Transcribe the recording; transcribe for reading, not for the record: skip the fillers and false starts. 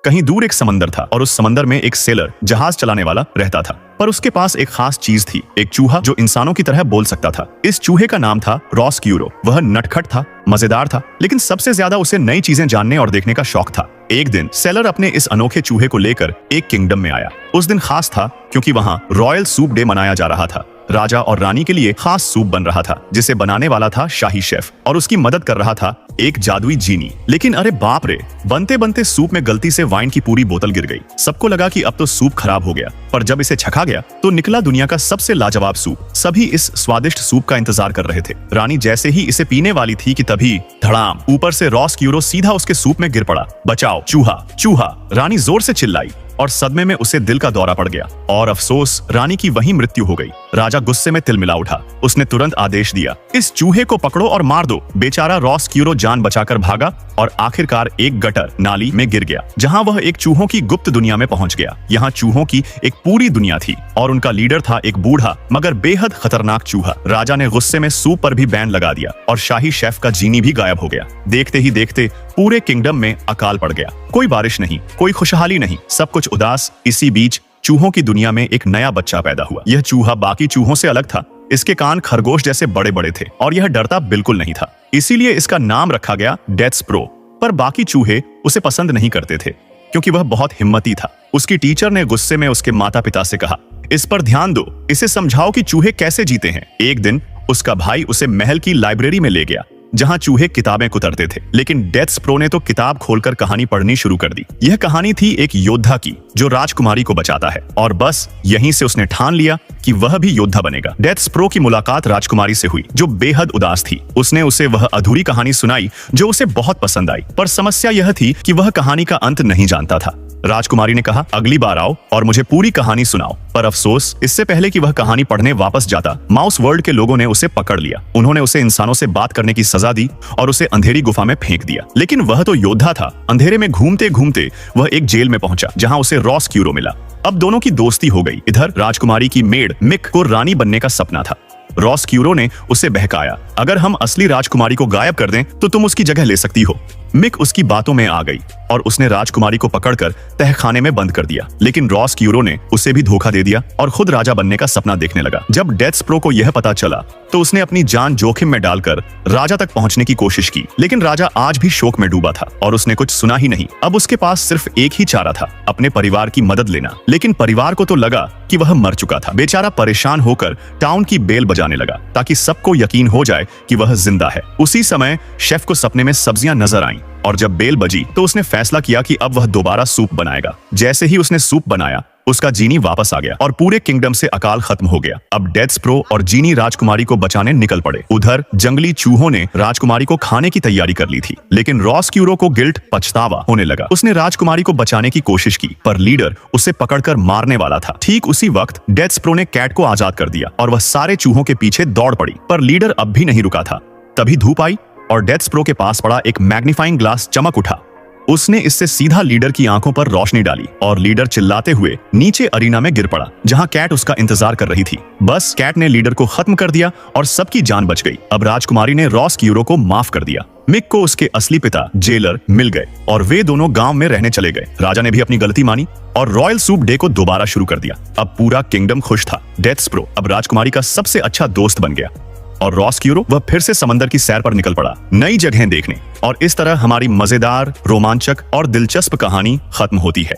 कहीं दूर एक समंदर था और उस समंदर में एक सेलर जहाज चलाने वाला रहता था। पर उसके पास एक खास चीज थी, एक चूहा जो इंसानों की तरह बोल सकता था। इस चूहे का नाम था रोस्क्यूरो। वह नटखट था, मजेदार था, लेकिन सबसे ज्यादा उसे नई चीजें जानने और देखने का शौक था। एक दिन सेलर अपने इस अनोखे चूहे को लेकर एक किंगडम में आया। उस दिन खास था क्योंकि वहाँ रॉयल सूप डे मनाया जा रहा था। राजा और रानी के लिए खास सूप बन रहा था जिसे बनाने वाला था शाही शेफ, और उसकी मदद कर रहा था एक जादुई जीनी। लेकिन अरे बाप रे, बनते बनते सूप में गलती से वाइन की पूरी बोतल गिर गई। सबको लगा कि अब तो सूप खराब हो गया, पर जब इसे छका गया तो निकला दुनिया का सबसे लाजवाब सूप। सभी इस स्वादिष्ट सूप का इंतजार कर रहे थे। रानी जैसे ही इसे पीने वाली थी कि तभी धड़ाम, ऊपर से रोस्क्यूरो सीधा उसके सूप में गिर पड़ा। बचाओ, चूहा चूहा! रानी जोर से चिल्लाई और सदमे में उसे दिल का दौरा पड़ गया और अफसोस, रानी की वहीं मृत्यु हो गई। राजा गुस्से में तिलमिला उठा। उसने तुरंत आदेश दिया, इस चूहे को पकड़ो और मार दो। बेचारा रोस्क्यूरो जान बचाकर भागा और आखिरकार एक गटर नाली में गिर गया, जहां वह एक चूहों की गुप्त दुनिया में पहुंच गया। यहाँ चूहों की एक पूरी दुनिया थी और उनका लीडर था एक बूढ़ा मगर बेहद खतरनाक चूहा। राजा ने गुस्से में सूप पर भी बैन लगा दिया और शाही शेफ का जीनी भी गायब हो गया। देखते ही देखते पूरे किंगडम में अकाल पड़ गया। कोई बारिश नहीं, कोई खुशहाली नहीं, सब कुछ उदास। इसी बीच चूहों की दुनिया में एक नया बच्चा पैदा हुआ। यह चूहा बाकी चूहों से अलग था। इसके कान खरगोश जैसे बड़े बड़े थे और यह डरता बिल्कुल नहीं था, इसीलिए इसका नाम रखा गया डेथस्प्रो। पर बाकी चूहे उसे पसंद नहीं करते थे क्योंकि वह बहुत हिम्मती था। उसकी टीचर ने गुस्से में उसके माता पिता से कहा, इस पर ध्यान दो, इसे समझाओ कि चूहे कैसे जीते हैं। एक दिन उसका भाई उसे महल की लाइब्रेरी में ले गया जहां चूहे किताबें कुतरते थे। लेकिन डेथस्प्रो ने तो किताब खोलकर कहानी पढ़नी शुरू कर दी। यह कहानी थी एक योद्धा की जो राजकुमारी को बचाता है, और बस यहीं से उसने ठान लिया कि वह भी योद्धा बनेगा। डेथस्प्रो की मुलाकात राजकुमारी से हुई जो बेहद उदास थी। उसने उसे वह अधूरी कहानी सुनाई जो उसे बहुत पसंद आई, पर समस्या यह थी कि वह कहानी का अंत नहीं जानता था। राजकुमारी ने कहा, अगली बार आओ और मुझे पूरी कहानी सुनाओ। पर अफसोस, इससे पहले कि वह कहानी पढ़ने वापस जाता, माउस वर्ल्ड के लोगों ने उसे पकड़ लिया। उन्होंने उसे इंसानों से बात करने की सजा दी और उसे अंधेरी गुफा में फेंक दिया। लेकिन वह तो योद्धा था। अंधेरे में घूमते घूमते वह एक जेल में पहुंचा जहां उसे रोस्क्यूरो मिला। अब दोनों की दोस्ती हो गई। इधर राजकुमारी की मेड मिक को रानी बनने का सपना था। रोस्क्यूरो ने उसे बहकाया, अगर हम असली राजकुमारी को गायब कर दें तो तुम उसकी जगह ले सकती हो। मिक उसकी बातों में आ गई और उसने राजकुमारी को पकड़कर तहखाने में बंद कर दिया। लेकिन रोस्क्यूरो ने उसे भी धोखा दे दिया और खुद राजा बनने का सपना देखने लगा। जब डेथस्प्रो को यह पता चला तो उसने अपनी जान जोखिम में डालकर राजा तक पहुंचने की कोशिश की। लेकिन राजा आज भी शोक में डूबा था और उसने कुछ सुना ही नहीं। अब उसके पास सिर्फ एक ही चारा था, अपने परिवार की मदद लेना। लेकिन परिवार को तो लगा कि वह मर चुका था। बेचारा परेशान होकर टाउन की बेल बजाने लगा ताकि सबको यकीन हो जाए कि वह जिंदा है। उसी समय शेफ को सपने में सब्जियां नजर आईं और जब बेल बजी तो उसने फैसला किया कि अब वह दोबारा सूप बनाएगा। जैसे ही उसने सूप बनाया, उसका जीनी वापस आ गया और पूरे किंगडम से अकाल खत्म हो गया। अब डेथस्प्रो और जीनी राजकुमारी को बचाने निकल पड़े। उधर जंगली चूहों ने राजकुमारी को खाने की तैयारी कर ली थी। लेकिन रोस्क्यूरो को गिल्ट, पछतावा होने लगा। उसने राजकुमारी को बचाने की कोशिश की पर लीडर उसे पकड़कर मारने वाला था। ठीक उसी वक्त डेथस्प्रो ने कैट को आजाद कर दिया और वह सारे चूहों के पीछे दौड़ पड़ी। पर लीडर अब भी नहीं रुका था। तभी धूप आई और डेथस्प्रो के पास पड़ा एक मैग्नीफाइंग ग्लास चमक उठा। उसने इससे सीधा लीडर की आंखों पर रोशनी डाली और लीडर चिल्लाते हुए नीचे अरीना में गिर पड़ा जहां कैट उसका इंतजार कर रही थी। बस कैट ने लीडर को खत्म कर दिया और सबकी जान बच गई। अब राजकुमारी ने रोस्क्यूरो को माफ कर दिया। मिक को उसके असली पिता जेलर मिल गए और वे दोनों गांव में रहने चले गए। राजा ने भी अपनी गलती मानी और रॉयल सूप डे को दोबारा शुरू कर दिया। अब पूरा किंगडम खुश था। डेथस्प्रो अब राजकुमारी का सबसे अच्छा दोस्त बन गया और रोस्क्यूरो वह फिर से समंदर की सैर पर निकल पड़ा, नई जगहें देखने। और इस तरह हमारी मजेदार, रोमांचक और दिलचस्प कहानी खत्म होती है।